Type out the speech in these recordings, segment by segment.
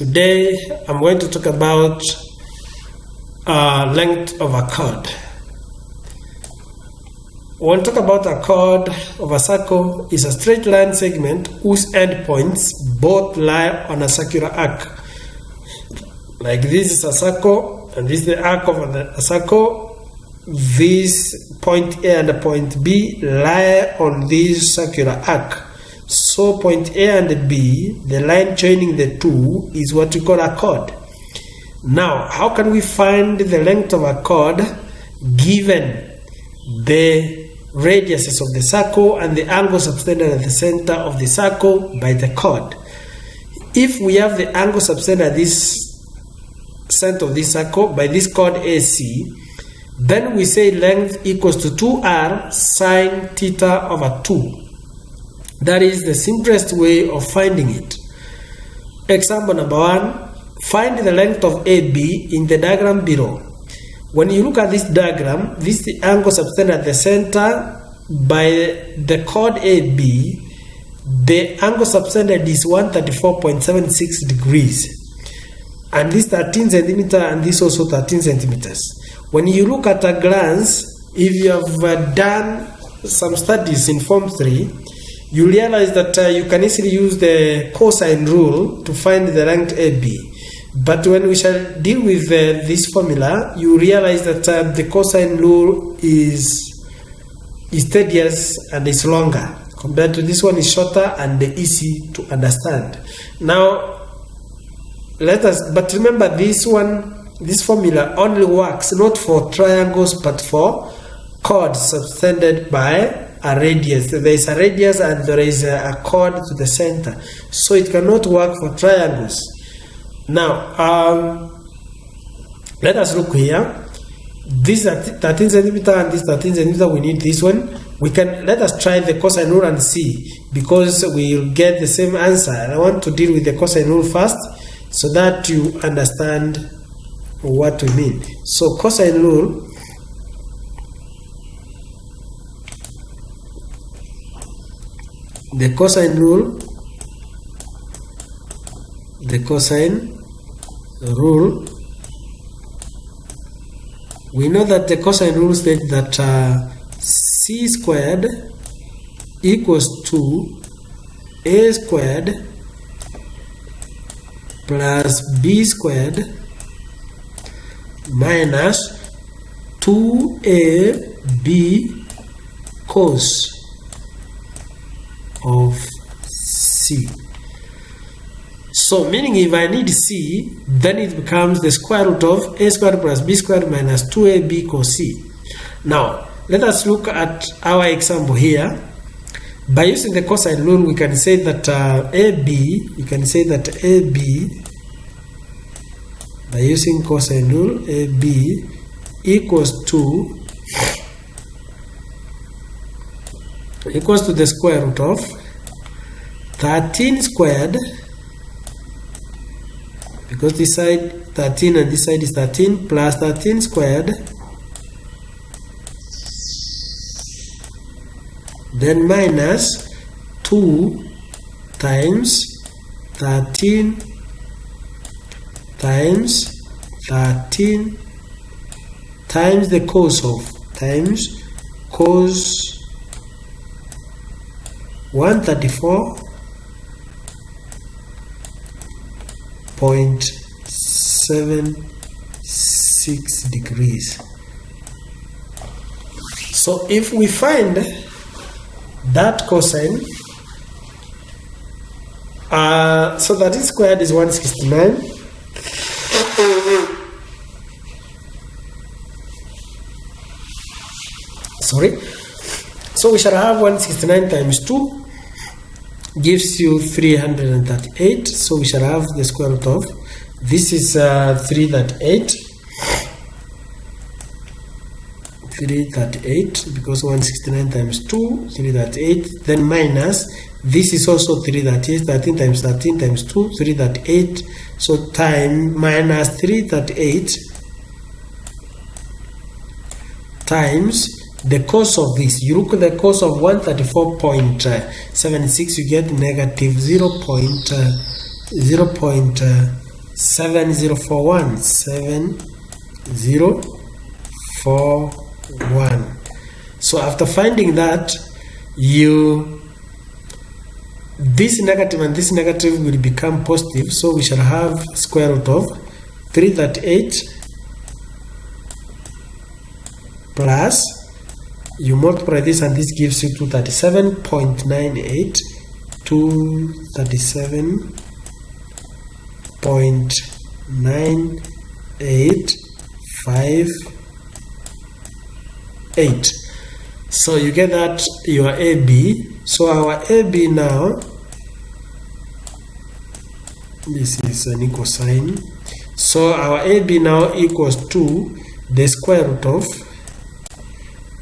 Today I'm going to talk about length of a chord. When we talk about a chord of a circle, is a straight line segment whose endpoints both lie on a circular arc. Like this is a circle and this is the arc of a circle. This point A and point B lie on this circular arc. So point A and B, the line joining the two, is what we call a chord. Now, how can we find the length of a chord given the radiuses of the circle and the angle subtended at the center of the circle by the chord? If we have the angle subtended at this center of this circle by this chord AC, then we say length equals to 2r sine theta over 2. That is the simplest way of finding it. Example number 1, find the length of AB in the diagram below. When you look at this diagram, this is the angle subtended at the center by the chord AB. The angle subtended is 134.76 degrees. And this 13 centimeter and this also 13 centimeters. When you look at a glance, if you have done some studies in Form 3, you realize that you can easily use the cosine rule to find the length AB. But when we shall deal with this formula, you realize that the cosine rule is tedious and is longer compared to this one is shorter and easy to understand. Now, but remember this formula only works not for triangles but for chords subtended by a radius. There is a radius and there is a chord to the center, so it cannot work for triangles. Now, let us look here. This is 13 centimeter and this 13 centimeter. We need this one. Let us try the cosine rule and see, because we will get the same answer. I want to deal with the cosine rule first so that you understand what we mean. So cosine rule. The cosine rule, we know that the cosine rule states that c squared equals to a squared plus b squared minus 2ab cos of c. So meaning if I need c, then it becomes the square root of a squared plus b squared minus 2ab cos c. Now let us look at our example here. By using the cosine rule, we can say that by using cosine rule, AB equals to the square root of 13 squared, because this side 13 and this side is 13, plus 13 squared, then minus 2 times 13 times 13 times the cos of times cos 134.76 degrees. So if we find that cosine, so that is squared is 169. So we shall have 169 times 2 gives you 338. So we shall have the square root of, this is 338 because 169 times 2, 338, then minus, this is also 338, 13 times 13 times 2, 338, so time minus 338 times the cos of this. You look at the cos of 134.76, you get negative 0.0 7041. 7041. So after finding that, this negative and this negative will become positive, so we shall have square root of 338 plus, you multiply this and this gives you 237.98, 237.9858. So you get that your AB. So our AB now, this is an equal sign. So our AB now equals to the square root of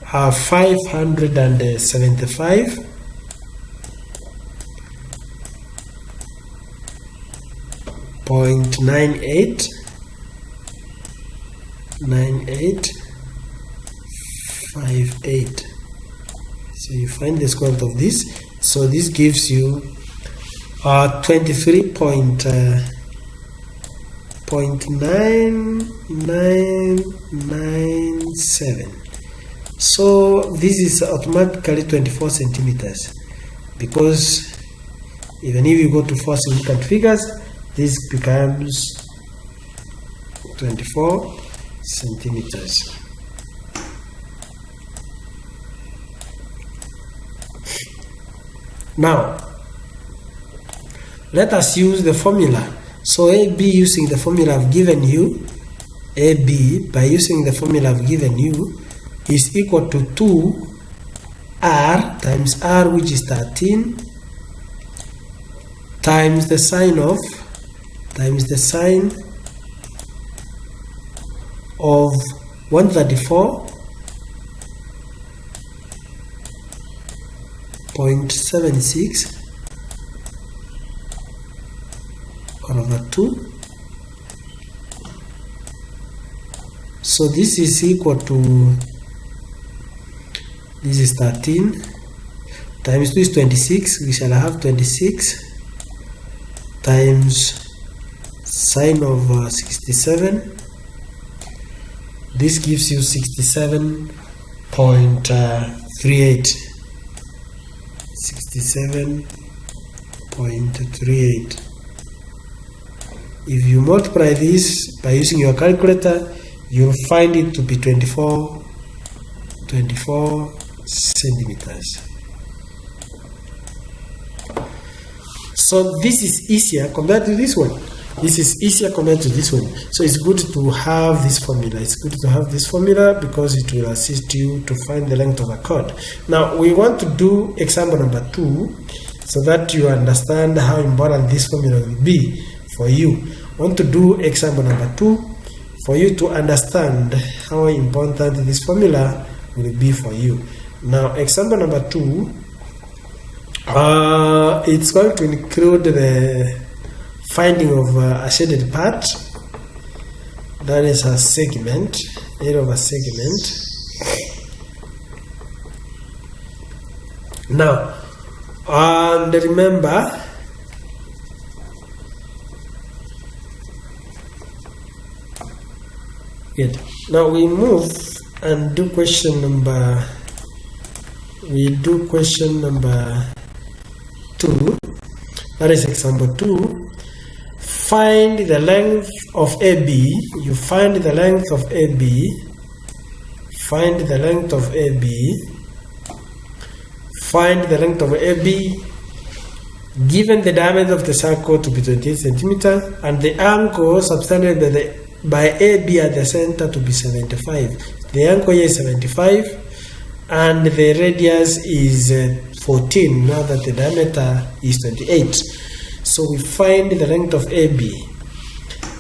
500.98. So you find the square root of this. So this gives you 23.9997. So this is automatically 24 centimeters, because even if you go to 4 significant figures, this becomes 24 centimeters. Now, let us use the formula. So AB, using the formula I've given you, AB by using the formula I've given you is equal to 2R times R, which is 13, times the sine of 134.76 over 2. So this is equal to, this is 13 times 2 is 26. We shall have 26 times sine of 67. This gives you 67.38. 67.38. If you multiply this by using your calculator, you'll find it to be 24 centimeters. So this is easier compared to this one. This is easier compared to this one. So it's good to have this formula. It's good to have this formula because it will assist you to find the length of a chord. Now we want to do example number 2 so that you understand how important this formula will be for you. I want to do example number 2 for you to understand how important this formula will be for you. Now example number 2, it's going to include the finding of a shaded part, that is a segment, area of a segment. Now, and remember, good. Now we move and do question number. We do question number 2. That is example 2. Find the length of AB. You find the length of AB. Find the length of AB. Find the length of AB. Given the diameter of the circle to be 28 centimeters and the angle subtended by AB at the center to be 75. The angle here is 75 and the radius is 14. Now that the diameter is 28. So we find the length of AB.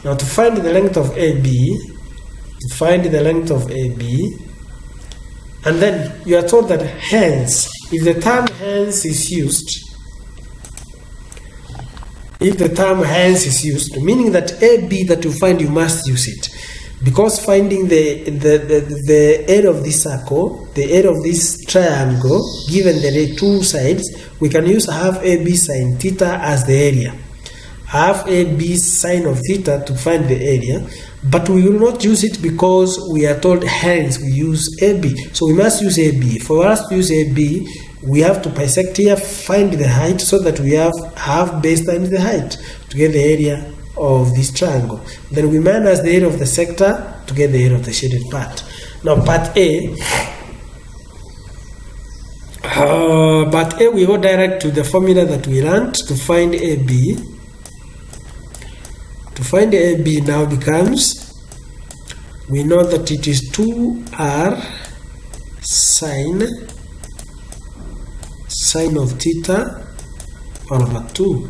Now to find the length of AB, and then you are told that hence, if the term hence is used, meaning that AB that you find, you must use it. Because finding the area of this circle, the area of this triangle, given the two sides, we can use half AB sine theta as the area. half AB sine of theta to find the area, but we will not use it because we are told hence we use AB. So we must use AB. For us to use AB, we have to bisect here, find the height, so that we have half base times the height to get the area of this triangle. Then we minus the area of the sector to get the area of the shaded part. Now part A, we go direct to the formula that we learned to find AB. To find AB now becomes, we know that it is 2r sine of theta over 2.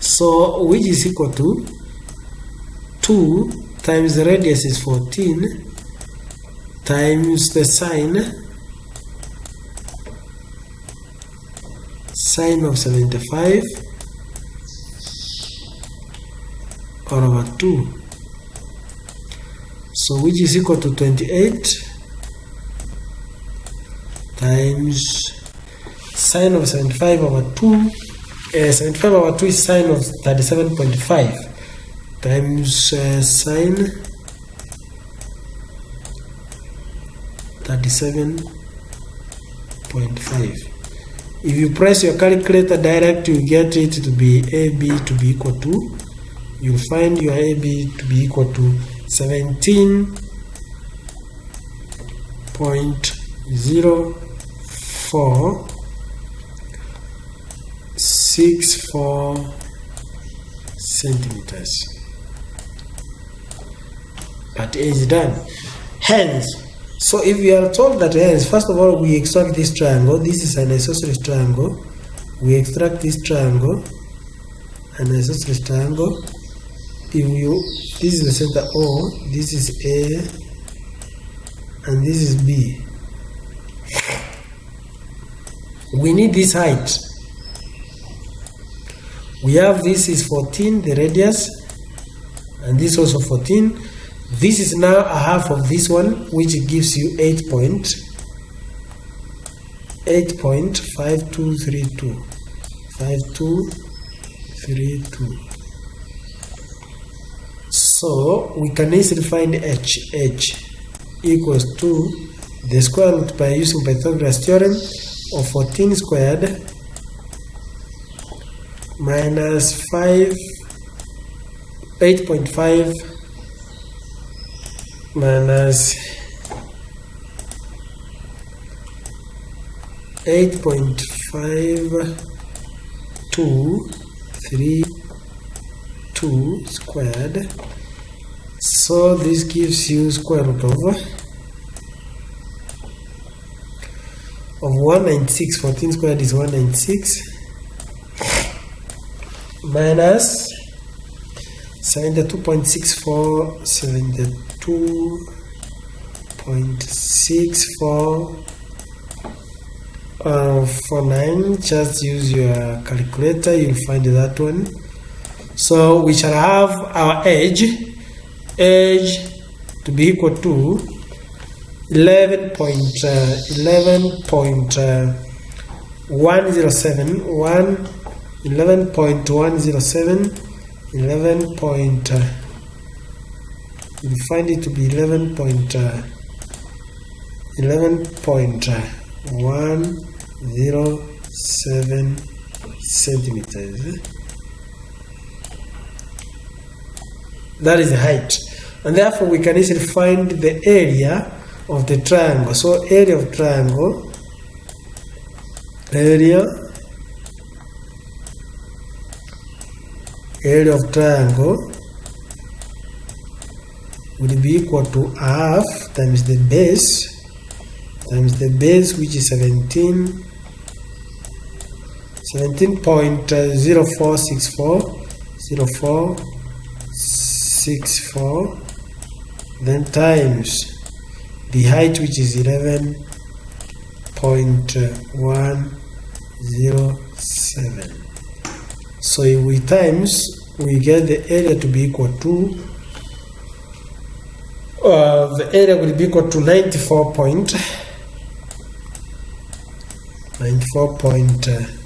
So which is equal to 2 times the radius is 14 times the sine of 75 over 2. So which is equal to 28 times sine of 75 over 2. 75 over 2 is sine of 37.5 times sine 37.5. If you press your calculator direct, you get it to be AB to be equal to, you'll find your AB to be equal to 17.0464 centimeters. But A is done. Hence, so if we are told that hence, first of all, we extract this triangle. This is an isosceles triangle. We extract this triangle, an isosceles triangle. This is the center O, this is A, and this is B. We need this height. We have this is 14, the radius, and this also 14. This is now a half of this one, which gives you 8.5232. 5232. So we can easily find h equals to the square root by using Pythagoras theorem of 14 squared minus 8.5 minus 8.5232 squared. So this gives you square root of 196. 14 squared is 196 minus 72.64 72.6449. Just use your calculator, you'll find that one. So we shall have our edge to be equal to 11.107. You'll find it to be 11.107 centimeters. That is the height, and therefore we can easily find the area of the triangle. So area of triangle, area of triangle would be equal to half times the base which is 17.0464 then times the height which is 11.107. So if we times, we get the area to be equal to the area will be equal to 94.6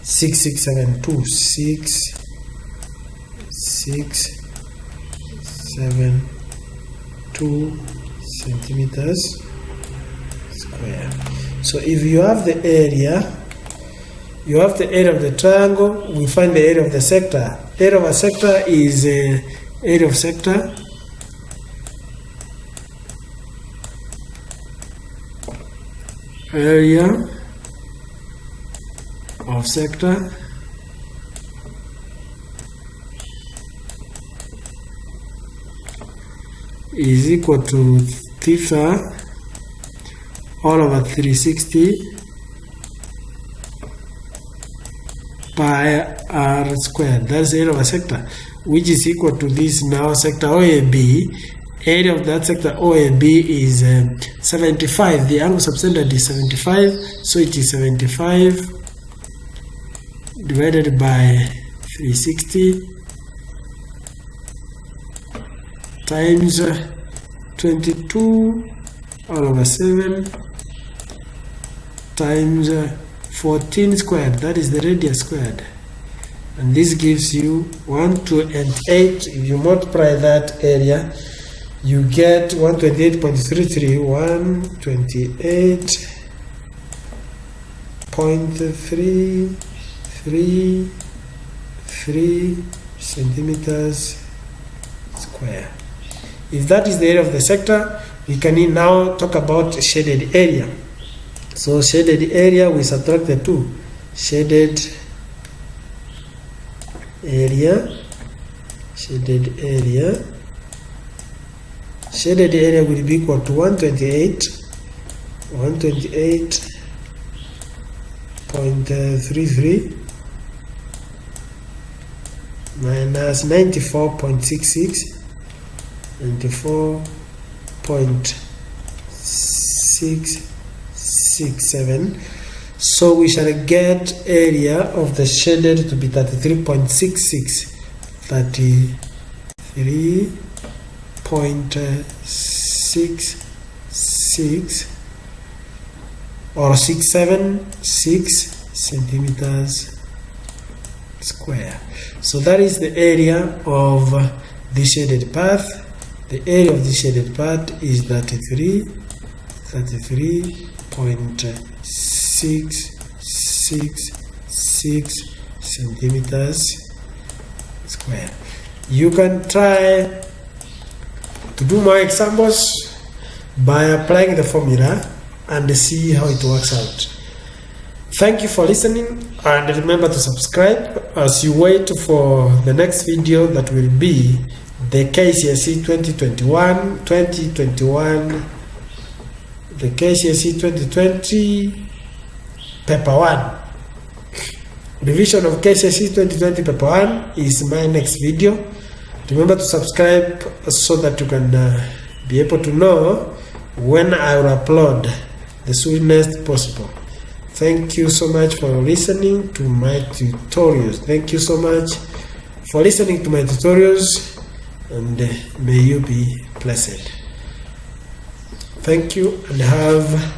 6672 6672 centimeters square. So if you have the area, you have the area of the triangle, we find the area of the sector. Area of a sector is area of sector is equal to theta all over 360 pi r squared. That's the area of a sector, which is equal to this now sector OAB. Area of that sector OAB is 75. The angle subtended is 75, so it is 75 divided by 360 times 22 all over 7 times 14 squared. That is the radius squared, and this gives you 1, 2, and 8. If you multiply that area, you get 128.33, 128.333 centimeters square. If that is the area of the sector, we can now talk about shaded area. So shaded area, we subtract the two. Shaded area will be equal to 128.33 minus 94.667. So we shall get area of the shaded to be 33.66. 33.66 or 676 centimeters square. So that is the area of the shaded path. The area of the shaded path is 33.666 centimeters square. You can try to do more examples by applying the formula and see how it works out. Thank you for listening, and remember to subscribe as you wait for the next video that will be the KCSE 2021, the KCSE 2020 paper 1. Revision of KCSE 2020 paper 1 is my next video. Remember to subscribe so that you can be able to know when I will upload the soonest possible. Thank you so much for listening to my tutorials. Thank you so much for listening to my tutorials, and may you be blessed. Thank you, and have